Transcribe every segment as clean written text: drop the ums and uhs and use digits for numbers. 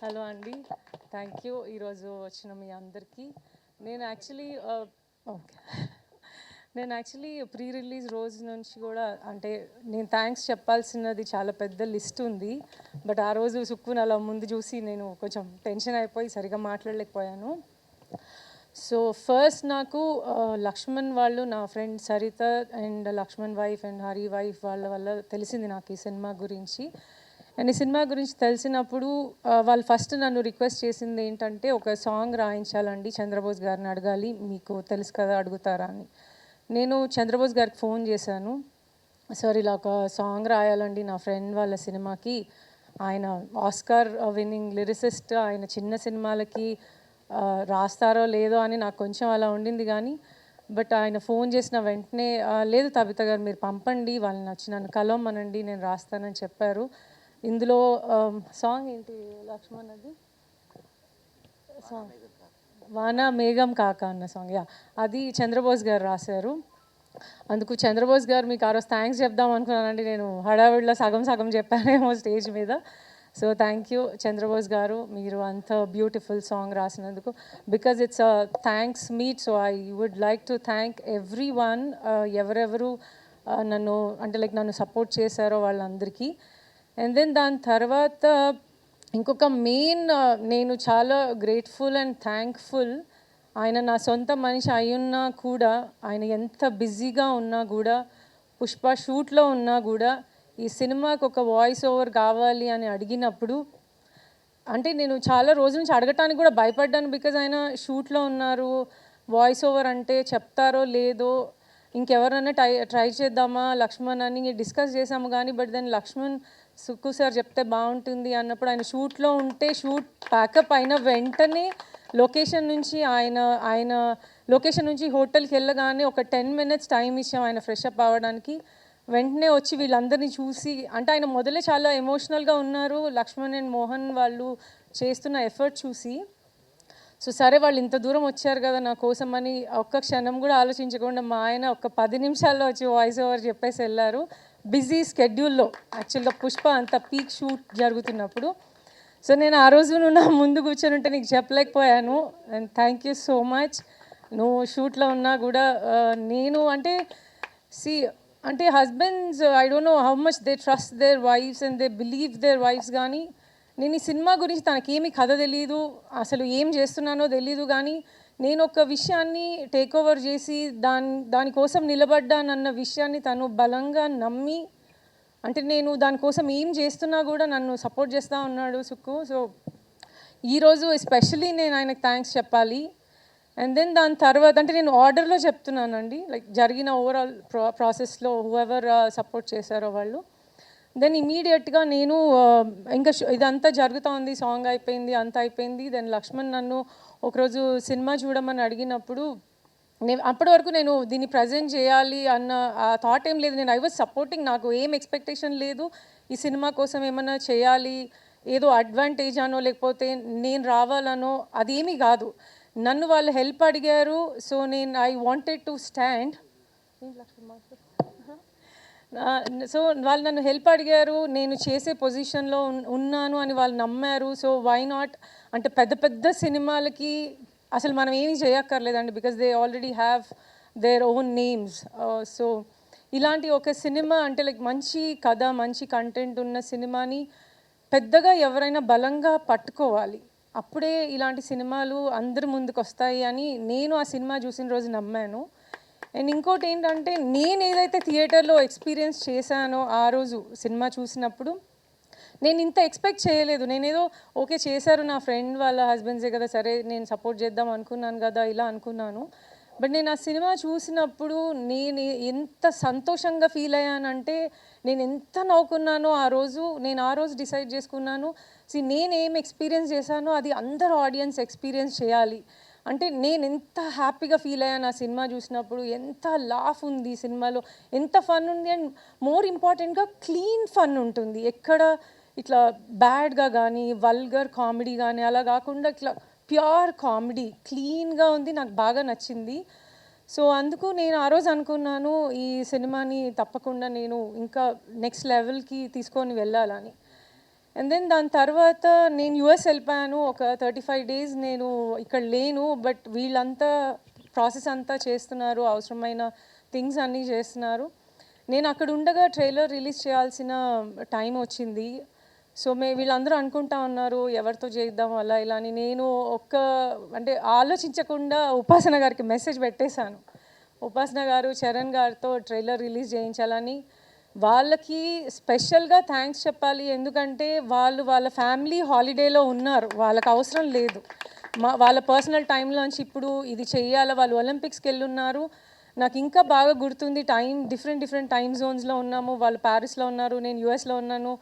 Hello అండి, thank you ఈరోజు వచ్చిన మీ అందరికీ. నేను యాక్చువల్లీ ఓకే నేను యాక్చువల్లీ ప్రీ రిలీజ్ రోజు నుంచి కూడా అంటే నేను థ్యాంక్స్ చెప్పాల్సినది చాలా పెద్ద లిస్ట్ ఉంది. బట్ ఆ రోజు సుక్కుని అలా ముందు చూసి నేను కొంచెం టెన్షన్ అయిపోయి సరిగా మాట్లాడలేకపోయాను. సో ఫస్ట్ నాకు లక్ష్మణ్ వాళ్ళు, నా friend Saritha and Lakshman wife and Hari wife వాళ్ళ వల్ల తెలిసింది నాకు ఈ సినిమా గురించి. అండ్ ఈ సినిమా గురించి తెలిసినప్పుడు వాళ్ళు ఫస్ట్ నన్ను రిక్వెస్ట్ చేసింది ఏంటంటే, ఒక సాంగ్ రాయించాలండి, చంద్రబోస్ గారిని అడగాలి, మీకు తెలుసు కదా అడుగుతారా అని. నేను చంద్రబోస్ గారికి ఫోన్ చేశాను. సార్ ఇలా ఒక సాంగ్ రాయాలండి నా ఫ్రెండ్ వాళ్ళ సినిమాకి, ఆయన ఆస్కార్ విన్నింగ్ లిరిసిస్ట్, ఆయన చిన్న సినిమాలకి రాస్తారో లేదో అని నాకు కొంచెం అలా ఉండింది. కానీ బట్ ఆయన ఫోన్ చేసిన వెంటనే లేదు తబిత గారు మీరు పంపండి, వాళ్ళని వచ్చి నన్ను కలవమనండి, నేను రాస్తానని చెప్పారు. ఇందులో సాంగ్ ఏంటి లక్ష్మణ్ అది సాంగ్ వాన మేఘం కాక అన్న సాంగ్, యా అది చంద్రబోస్ గారు రాశారు. అందుకు చంద్రబోస్ గారు మీకు ఆ రోజు థ్యాంక్స్ చెప్దాం అనుకున్నానండి, నేను హడావిడిలో సగం సగం చెప్పానేమో స్టేజ్ మీద. So thank you Chandrabose garu, మీరు అంత బ్యూటిఫుల్ సాంగ్ రాసినందుకు. Because it's thanks meet, so I would like to thank everyone, ఎవరెవరు నన్ను అంటే లైక్ నన్ను సపోర్ట్ చేశారో వాళ్ళందరికీ. అండ్ దెన్ దాని తర్వాత ఇంకొక మెయిన్, నేను చాలా గ్రేట్ఫుల్ అండ్ థ్యాంక్ఫుల్. ఆయన నా సొంత మనిషి అయ్యున్నా కూడా, ఆయన ఎంత బిజీగా ఉన్నా కూడా, పుష్ప షూట్లో ఉన్నా కూడా ఈ సినిమాకి ఒక వాయిస్ ఓవర్ కావాలి అని అడిగినప్పుడు, అంటే నేను చాలా రోజుల నుంచి అడగటానికి కూడా భయపడ్డాను. బికాజ్ ఆయన షూట్లో ఉన్నారు, వాయిస్ ఓవర్ అంటే చెప్తారో లేదో, ఇంకెవరైనా ట్రై చేద్దామా లక్ష్మణ్ అని డిస్కస్ చేసాము. కానీ but then Lakshman Sukku sir చెప్తే బాగుంటుంది అన్నప్పుడు, ఆయన షూట్లో ఉంటే షూట్ ప్యాకప్ అయిన వెంటనే లొకేషన్ నుంచి హోటల్కి వెళ్ళగానే ఒక 10 minutes టైం ఇచ్చాం ఆయన ఫ్రెష్ అప్ అవ్వడానికి. వెంటనే వచ్చి వీళ్ళందరినీ చూసి, అంటే ఆయన మొదలే చాలా ఎమోషనల్గా ఉన్నారు, లక్ష్మణ్ అండ్ మోహన్ వాళ్ళు చేస్తున్న ఎఫర్ట్ చూసి. సో సరే వాళ్ళు ఇంత దూరం వచ్చారు కదా నా కోసం అని ఒక్క క్షణం కూడా ఆలోచించకుండా మా ఆయన ఒక 10 నిమిషాల్లో వచ్చి వాయిస్ ఓవర్ చెప్పేసి వెళ్ళారు, బిజీ స్కెడ్యూల్లో. యాక్చువల్గా పుష్ప అంత పీక్ షూట్ జరుగుతున్నప్పుడు. సో నేను ఆ రోజు నువ్వు నా ముందు కూర్చొని ఉంటే నీకు చెప్పలేకపోయాను. And thank you so much. నువ్వు షూట్లో ఉన్నా కూడా నేను అంటే husbands, I don't know how much they trust their wives and they believe their wives. కానీ నేను ఈ సినిమా గురించి తనకేమీ కథ తెలియదు, అసలు ఏం చేస్తున్నానో తెలీదు. కానీ నేను ఒక విషయాన్ని టేక్ ఓవర్ చేసి దానికోసం నిలబడ్డానన్న విషయాన్ని తను బలంగా నమ్మి, అంటే నేను దానికోసం ఏం చేస్తున్నా కూడా నన్ను సపోర్ట్ చేస్తూ ఉన్నాడు సుక్కు. సో ఈరోజు ఎస్పెషలీ నేను ఆయనకు థ్యాంక్స్ చెప్పాలి. అండ్ దెన్ దాని తర్వాత అంటే నేను ఆర్డర్లో చెప్తున్నానండి, లైక్ జరిగిన ఓవరాల్ ప్రాసెస్లో హూఎవర్ సపోర్ట్ చేశారో వాళ్ళు. దెన్ ఇమీడియట్గా నేను ఇంకా ఇదంతా జరుగుతూ ఉంది, సాంగ్ అయిపోయింది, అంతా అయిపోయింది. దెన్ లక్ష్మణ్ నన్ను ఒకరోజు సినిమా చూడమని అడిగినప్పుడు, అప్పటి వరకు నేను దీన్ని ప్రజెంట్ చేయాలి అన్న ఆ థాట్ ఏం లేదు. నేను ఐ వాజ్ సపోర్టింగ్, నాకు ఏం ఎక్స్పెక్టేషన్ లేదు ఈ సినిమా కోసం ఏమన్నా చేయాలి, ఏదో అడ్వాంటేజ్ అనో లేకపోతే నేను రావాలనో అదేమీ కాదు. నన్ను వాళ్ళు హెల్ప్ అడిగారు, సో నేను I wanted to stand. So వాళ్ళు నన్ను హెల్ప్ అడిగారు, నేను చేసే పొజిషన్లో ఉన్నాను అని వాళ్ళు నమ్మారు. సో వై నాట్, అంటే పెద్ద పెద్ద సినిమాలకి అసలు మనం ఏమీ చేయక్కర్లేదండి, because they already have their own names. So ఇలాంటి ఒక సినిమా అంటే లైక్ మంచి కథ, మంచి కంటెంట్ ఉన్న సినిమాని పెద్దగా ఎవరైనా బలంగా పట్టుకోవాలి, అప్పుడే ఇలాంటి సినిమాలు అందరి ముందుకు వస్తాయి అని నేను ఆ సినిమా చూసిన రోజు నమ్మాను. అండ్ ఇంకోటి ఏంటంటే, నేను ఏదైతే థియేటర్లో ఎక్స్పీరియన్స్ చేశానో ఆ రోజు సినిమా చూసినప్పుడు, నేను ఇంత ఎక్స్పెక్ట్ చేయలేదు. నేనేదో ఓకే చేశారు నా ఫ్రెండ్ వాళ్ళ హస్బెండ్సే కదా, సరే నేను సపోర్ట్ చేద్దాం అనుకున్నాను కదా, ఇలా అనుకున్నాను. బట్ నేను ఆ సినిమా చూసినప్పుడు నేను ఎంత సంతోషంగా ఫీల్ అయ్యానంటే, నేను ఎంత నవ్వుకున్నానో ఆ రోజు. నేను ఆ రోజు డిసైడ్ చేసుకున్నాను, నేను ఏం ఎక్స్పీరియన్స్ చేశానో అది అందరు ఆడియన్స్ ఎక్స్పీరియన్స్ చేయాలి. అంటే నేను ఎంత హ్యాపీగా ఫీల్ అయ్యాను ఆ సినిమా చూసినప్పుడు, ఎంత లాఫ్ ఉంది ఈ సినిమాలో, ఎంత ఫన్ ఉంది. అండ్ మోర్ ఇంపార్టెంట్గా క్లీన్ ఫన్ ఉంటుంది, ఎక్కడ ఇట్లా బ్యాడ్గా కానీ వల్గర్ కామెడీ కానీ అలా కాకుండా ఇట్లా ప్యూర్ కామెడీ క్లీన్గా ఉంది, నాకు బాగా నచ్చింది. సో అందుకు నేను ఆ రోజు అనుకున్నాను ఈ సినిమాని తప్పకుండా నేను ఇంకా నెక్స్ట్ లెవెల్కి తీసుకొని వెళ్ళాలని. అండ్ దెన్ దాని తర్వాత నేను యూఎస్ వెళ్ళిపోయాను. ఒక 35 days నేను ఇక్కడ లేను. బట్ వీళ్ళంతా ప్రాసెస్ అంతా చేస్తున్నారు, అవసరమైన థింగ్స్ అన్నీ చేస్తున్నారు. నేను అక్కడ ఉండగా ట్రైలర్ రిలీజ్ చేయాల్సిన టైం వచ్చింది. సో వీళ్ళందరూ అనుకుంటా ఉన్నారు ఎవరితో చేద్దాం అలా ఇలా అని. నేను అంటే ఆలోచించకుండా ఉపాసన గారికి మెసేజ్ పెట్టేశాను. ఉపాసన గారు చరణ్ గారితో ట్రైలర్ రిలీజ్ చేయించాలని. వాళ్ళకి స్పెషల్గా థ్యాంక్స్ చెప్పాలి, ఎందుకంటే వాళ్ళ ఫ్యామిలీ హాలిడేలో ఉన్నారు, వాళ్ళకి అవసరం లేదు. వాళ్ళ పర్సనల్ టైంలోంచి ఇప్పుడు ఇది చెయ్యాలి. వాళ్ళు ఒలింపిక్స్కి వెళ్ళున్నారు. నాకు ఇంకా బాగా గుర్తుంది, డిఫరెంట్ టైమ్ జోన్స్లో ఉన్నాము. వాళ్ళు ప్యారిస్లో ఉన్నారు, నేను యూఎస్లో ఉన్నాను,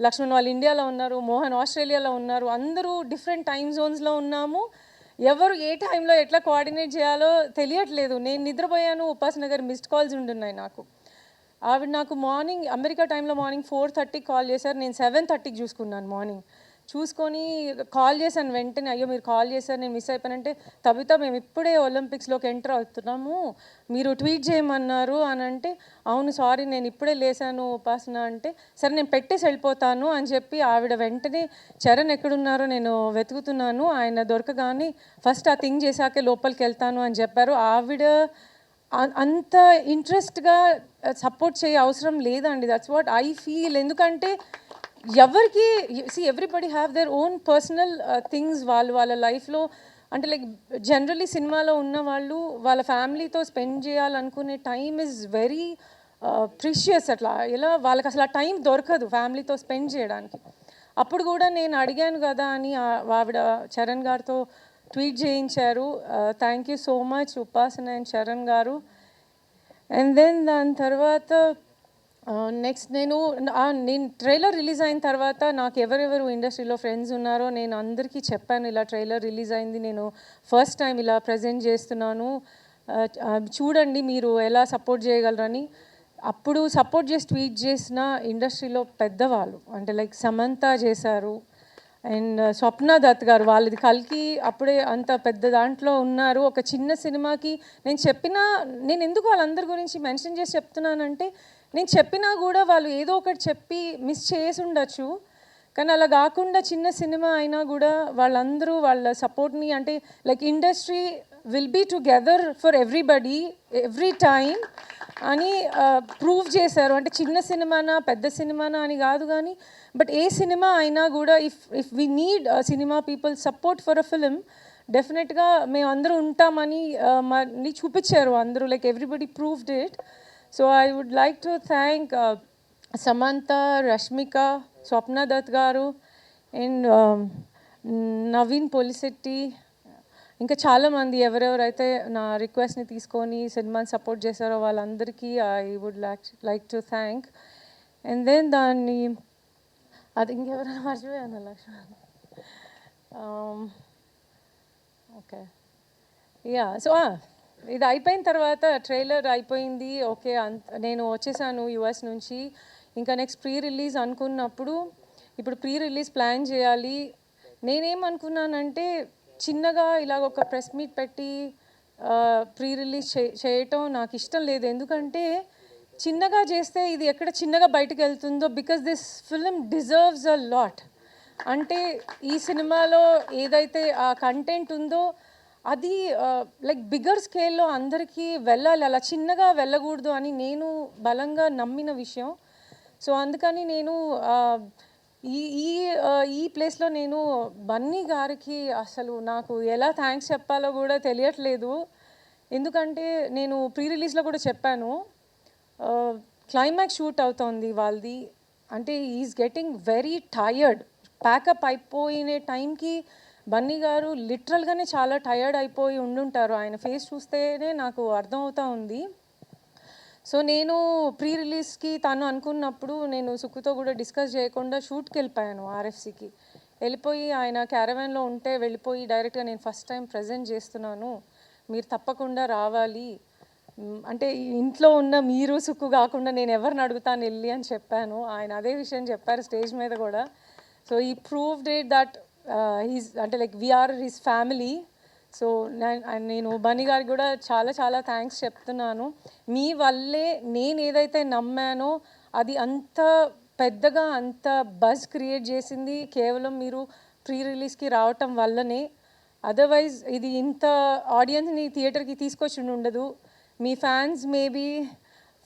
లక్ష్మణ్ వాళ్ళు ఇండియాలో ఉన్నారు, మోహన్ ఆస్ట్రేలియాలో ఉన్నారు. అందరూ డిఫరెంట్ టైమ్ జోన్స్లో ఉన్నాము. ఎవరు ఏ టైంలో ఎట్లా కోఆర్డినేట్ చేయాలో తెలియట్లేదు. నేను నిద్రపోయాను, ఉపాసన గారి మిస్డ్ కాల్స్ ఉంటున్నాయి నాకు. ఆవిడ నాకు మార్నింగ్ అమెరికా టైంలో మార్నింగ్ 4:30 కాల్ చేశారు. నేను 7:30 చూసుకున్నాను. మార్నింగ్ చూసుకొని కాల్ చేశాను వెంటనే. అయ్యో మీరు కాల్ చేశారు, నేను మిస్ అయిపోయానంటే, తబిత మేము ఇప్పుడే ఒలింపిక్స్లోకి ఎంటర్ అవుతున్నాము, మీరు ట్వీట్ చేయమన్నారు అని అంటే, అవును సారీ నేను ఇప్పుడే లేసాను ఉపాసన అంటే, సరే నేను పెట్టేసి వెళ్ళిపోతాను అని చెప్పి ఆవిడ వెంటనే చరణ్ ఎక్కడున్నారో నేను వెతుకుతున్నాను, ఆయన దొరకగానే ఫస్ట్ ఆ థింగ్ చేశాకే లోపలికి వెళ్తాను అని చెప్పారు. ఆవిడ అంత ఇంట్రెస్ట్గా సపోర్ట్ చేయ అవసరం లేదండి. That's what I feel. ఎందుకంటే ఎవరికి everybody have their own personal things. వాళ్ళ లైఫ్లో అంటే లైక్ జనరలీ సినిమాలో ఉన్న వాళ్ళు వాళ్ళ ఫ్యామిలీతో స్పెండ్ చేయాలనుకునే టైం ఈజ్ వెరీ ప్రిషియస్. అట్లా ఎలా వాళ్ళకి అసలు ఆ టైం దొరకదు ఫ్యామిలీతో స్పెండ్ చేయడానికి. అప్పుడు కూడా నేను అడిగాను కదా అని ఆవిడ చరణ్ గారితో ట్వీట్ చేయించారు. Thank you so much Upasana and Charan గారు. అండ్ దెన్ దాని తర్వాత నెక్స్ట్ నేను ట్రైలర్ రిలీజ్ అయిన తర్వాత నాకు ఎవరెవరు ఇండస్ట్రీలో ఫ్రెండ్స్ ఉన్నారో నేను అందరికీ చెప్పాను, ఇలా ట్రైలర్ రిలీజ్ అయింది, నేను ఫస్ట్ టైం ఇలా ప్రజెంట్ చేస్తున్నాను, చూడండి మీరు ఎలా సపోర్ట్ చేయగలరని. అప్పుడు సపోర్ట్ చేసి ట్వీట్ చేసిన ఇండస్ట్రీలో పెద్దవాళ్ళు అంటే లైక్ సమంత చేశారు, అండ్ స్వప్న దత్ గారు, వాళ్ళది కల్కి అప్పుడే అంత పెద్ద దాంట్లో ఉన్నారు. ఒక చిన్న సినిమాకి నేను ఎందుకు వాళ్ళందరి గురించి మెన్షన్ చేసి చెప్తున్నానంటే, నేను చెప్పినా కూడా వాళ్ళు ఏదో ఒకటి చెప్పి మిస్ చేసి ఉండొచ్చు, కానీ అలా కాకుండా చిన్న సినిమా అయినా కూడా వాళ్ళందరూ వాళ్ళ సపోర్ట్ని అంటే like industry will be together for everybody every time అని ప్రూవ్ చేశారు. అంటే చిన్న సినిమానా పెద్ద సినిమానా అని కాదు, కానీ బట్ ఏ సినిమా అయినా కూడా if we need cinema people support for a film, డెఫినెట్గా మేము అందరూ ఉంటామని మళ్ళీ చూపించారు అందరూ. Like everybody proved it. So I would like to thank Samantha, Rashmika, Swapna Dutt garu and Naveen Polisetty, ఇంకా చాలామంది ఎవరెవరైతే నా రిక్వెస్ట్ని తీసుకొని సినిమాని సపోర్ట్ చేశారో వాళ్ళందరికీ I would like to thank. And then అది ఇంకెవరైనా మర్చిపోయాను లక్ష్మణ్. Okay yeah. సో ఇది అయిపోయిన తర్వాత ట్రైలర్ అయిపోయింది, ఓకే నేను వచ్చేసాను యుఎస్ నుంచి. ఇంకా నెక్స్ట్ ప్రీ రిలీజ్ అనుకున్నప్పుడు ఇప్పుడు ప్రీ రిలీజ్ ప్లాన్ చేయాలి. నేనేమనుకున్నానంటే చిన్నగా ఇలాగ ఒక ప్రెస్ మీట్ పెట్టి ప్రీ రిలీజ్ చేయటం నాకు ఇష్టం లేదు. ఎందుకంటే చిన్నగా చేస్తే ఇది ఎక్కడ చిన్నగా బయటకు వెళ్తుందో, because this film deserves a lot. అంటే ఈ సినిమాలో ఏదైతే ఆ కంటెంట్ ఉందో అది లైక్ బిగ్గర్ స్కేల్లో అందరికీ వెళ్ళాలి, అలా చిన్నగా వెళ్ళకూడదు అని నేను బలంగా నమ్మిన విషయం. సో అందుకని నేను ఈ ప్లేస్లో నేను బన్నీ గారికి అసలు నాకు ఎలా థ్యాంక్స్ చెప్పాలో కూడా తెలియట్లేదు. ఎందుకంటే నేను ప్రీ రిలీజ్లో కూడా చెప్పాను, క్లైమాక్స్ షూట్ అవుతోంది వాళ్ళది, అంటే is getting very tired. Pack up అయిపోయిన టైంకి బన్నీ గారు లిటరల్గానే చాలా టయర్డ్ అయిపోయి ఉండుంటారు. ఆయన ఫేస్ చూస్తేనే నాకు అర్థమవుతూ ఉంది. సో నేను ప్రీ రిలీజ్కి తను అనుకున్నప్పుడు నేను సుక్కుతో కూడా డిస్కస్ చేయకుండా షూట్కి వెళ్ళిపోయాను. ఆర్ఎఫ్సికి వెళ్ళిపోయి ఆయన క్యారవాన్లో ఉంటే వెళ్ళిపోయి డైరెక్ట్గా నేను ఫస్ట్ టైం ప్రజెంట్ చేస్తున్నాను, మీరు తప్పకుండా రావాలి, అంటే ఇంట్లో ఉన్న మీరు సుక్కు కాకుండా నేను ఎవరిని అడుగుతాను వెళ్ళి అని చెప్పాను. ఆయన అదే విషయం చెప్పారు స్టేజ్ మీద కూడా. సో ఈ ప్రూవ్డ్ ఇట్ దట్ అంటే like we are his family. So నేను బన్నీ గారికి కూడా చాలా చాలా థ్యాంక్స్ చెప్తున్నాను. మీ వల్లే నేను ఏదైతే నమ్మానో అది అంత పెద్దగా అంత బజ్ క్రియేట్ చేసింది కేవలం మీరు ప్రీ రిలీజ్కి రావటం వల్లనే. అదర్వైజ్ ఇది ఇంత ఆడియన్స్ని థియేటర్కి తీసుకొచ్చి ఉండదు. మీ ఫ్యాన్స్ మేబీ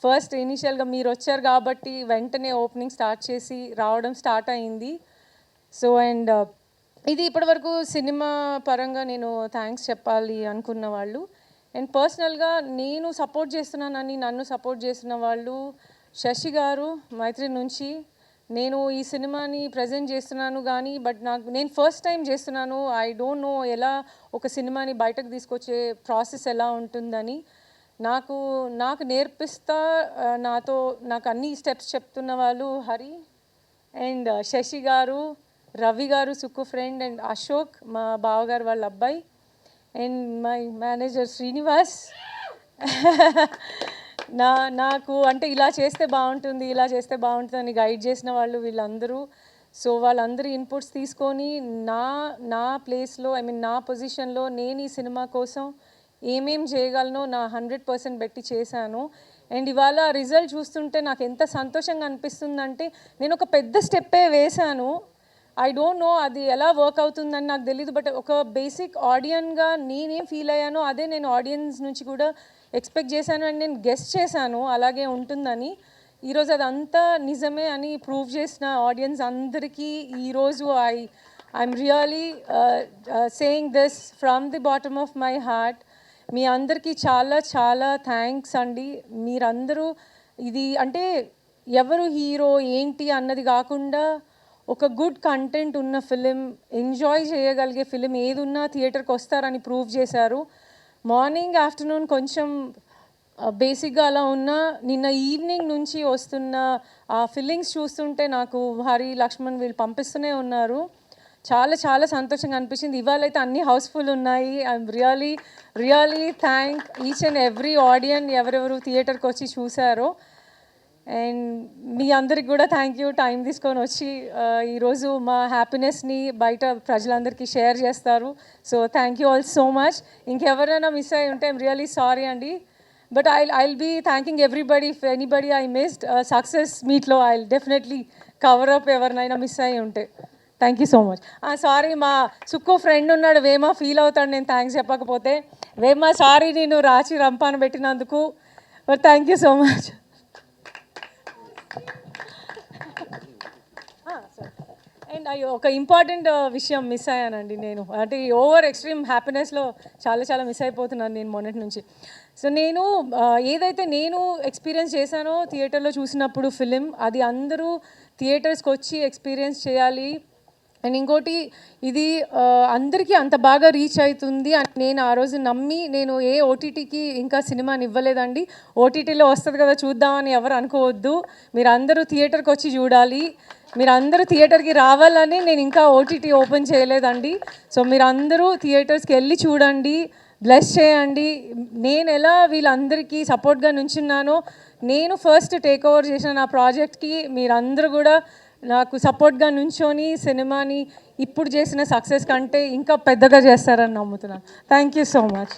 ఫస్ట్ ఇనిషియల్గా మీరు వచ్చారు కాబట్టి వెంటనే ఓపెనింగ్ స్టార్ట్ చేసి రావడం స్టార్ట్ అయింది. సో అండ్ ఇది ఇప్పటివరకు సినిమా పరంగా నేను థ్యాంక్స్ చెప్పాలి అనుకున్న వాళ్ళు. అండ్ పర్సనల్గా నేను సపోర్ట్ చేస్తున్నానని నన్ను సపోర్ట్ చేసిన వాళ్ళు శశి గారు మైత్రి నుంచి. నేను ఈ సినిమాని ప్రజెంట్ చేస్తున్నాను కానీ నేను ఫస్ట్ టైం చేస్తున్నాను. ఐ డోంట్ నో ఎలా ఒక సినిమాని బయటకు తీసుకొచ్చే ప్రాసెస్ ఎలా ఉంటుందని. నాకు నేర్పిస్తా నాకు అన్ని స్టెప్స్ చెప్తున్న వాళ్ళు హరి అండ్ శశి గారు, రవి గారు సుక్కు ఫ్రెండ్, అండ్ అశోక్ మా బావగారు వాళ్ళ అబ్బాయి, అండ్ మై మేనేజర్ శ్రీనివాస్. నాకు అంటే ఇలా చేస్తే బాగుంటుంది అని గైడ్ చేసిన వాళ్ళు వీళ్ళందరూ. సో వాళ్ళందరి ఇన్పుట్స్ తీసుకొని నా ప్లేస్లో నా పొజిషన్లో నేను ఈ సినిమా కోసం ఏమేం చేయగలనో నా 100% పెట్టి చేశాను. అండ్ ఇవాళ రిజల్ట్ చూస్తుంటే నాకు ఎంత సంతోషంగా అనిపిస్తుందంటే నేను ఒక పెద్ద స్టెప్పే వేశాను. ఐ డోంట్ నో అది ఎలా వర్క్ అవుతుందని నాకు తెలియదు. బట్ ఒక బేసిక్ ఆడియన్గా నేనేం ఫీల్ అయ్యానో అదే నేను ఆడియన్స్ నుంచి కూడా ఎక్స్పెక్ట్ చేశాను. అండ్ నేను గెస్ట్ చేశాను అలాగే ఉంటుందని. ఈరోజు అదంతా నిజమే అని ప్రూవ్ చేసిన ఆడియన్స్ అందరికీ ఈరోజు I'm really saying this from the bottom of my heart. మీ అందరికీ చాలా చాలా థ్యాంక్స్ అండి. మీరందరూ ఇది అంటే ఎవరు హీరో ఏంటి అన్నది కాకుండా ఒక గుడ్ కంటెంట్ ఉన్న ఫిలిం, ఎంజాయ్ చేయగలిగే ఫిలిం ఏది ఉన్నా థియేటర్కి వస్తారని ప్రూవ్ చేశారు. మార్నింగ్ ఆఫ్టర్నూన్ కొంచెం బేసిక్గా అలా ఉన్నా నిన్న ఈవినింగ్ నుంచి వస్తున్న ఆ ఫీలింగ్స్ చూస్తుంటే నాకు హరి, లక్ష్మణ్ వీళ్ళు పంపిస్తూనే ఉన్నారు. చాలా చాలా సంతోషంగా అనిపించింది. ఇవాళైతే అన్ని హౌస్ఫుల్ ఉన్నాయి. I'm really thank each and every audience ఎవరెవరు థియేటర్కి వచ్చి చూశారో. అండ్ మీ అందరికి కూడా థ్యాంక్ యూ టైం తీసుకొని వచ్చి ఈరోజు మా హ్యాపీనెస్ని బయట ప్రజలందరికీ షేర్ చేస్తారు. So thank you all so much. ఇంకెవరైనా మిస్ అయ్యి ఉంటే ఐఎమ్ రియలీ సారీ అండి. But I'll be thanking everybody. If anybody I missed success మీట్లో ఐల్ డెఫినెట్లీ కవర్ అప్ ఎవరినైనా మిస్ అయ్యి ఉంటే. Thank you so much. Sorry మా సుక్కు ఫ్రెండ్ ఉన్నాడు వేమా, ఫీల్ అవుతాడు నేను థ్యాంక్స్ చెప్పకపోతే. వేమా సారీ నేను రాచి రంపాన పెట్టినందుకు. But thank you so much. And అయ్యో ఒక ఇంపార్టెంట్ విషయం మిస్ అయ్యానండి నేను. అంటే ఓవర్ ఎక్స్ట్రీమ్ హ్యాపీనెస్లో చాలా చాలా మిస్ అయిపోతున్నాను నేను మొన్నటి నుంచి. సో నేను ఏదైతే నేను ఎక్స్పీరియన్స్ చేశానో థియేటర్లో చూసినప్పుడు ఫిలిం, అది అందరూ థియేటర్స్కి వచ్చి ఎక్స్పీరియన్స్ చేయాలి. అండ్ ఇంకోటి ఇది అందరికీ అంత బాగా రీచ్ అవుతుంది అని నేను ఆ రోజు నమ్మి నేను ఏ ఓటీటీకి ఇంకా సినిమాని ఇవ్వలేదండి. ఓటీటీలో వస్తుంది కదా చూద్దామని ఎవరు అనుకోవద్దు. మీరు అందరూ థియేటర్కి వచ్చి చూడాలి. మీరు అందరూ థియేటర్కి రావాలని నేను ఇంకా ఓటీటీ ఓపెన్ చేయలేదండి. సో మీరు అందరూ థియేటర్స్కి వెళ్ళి చూడండి, బ్లెస్ చేయండి. నేను ఎలా వీళ్ళందరికీ సపోర్ట్గా నుంచున్నానో, నేను ఫస్ట్ టేక్ ఓవర్ చేసిన నా ప్రాజెక్ట్కి మీరందరూ కూడా నాకు సపోర్ట్గా నుంచొని సినిమాని ఇప్పుడు చేసిన సక్సెస్ కంటే ఇంకా పెద్దగా చేస్తారని నమ్ముతున్నాను. Thank you so much.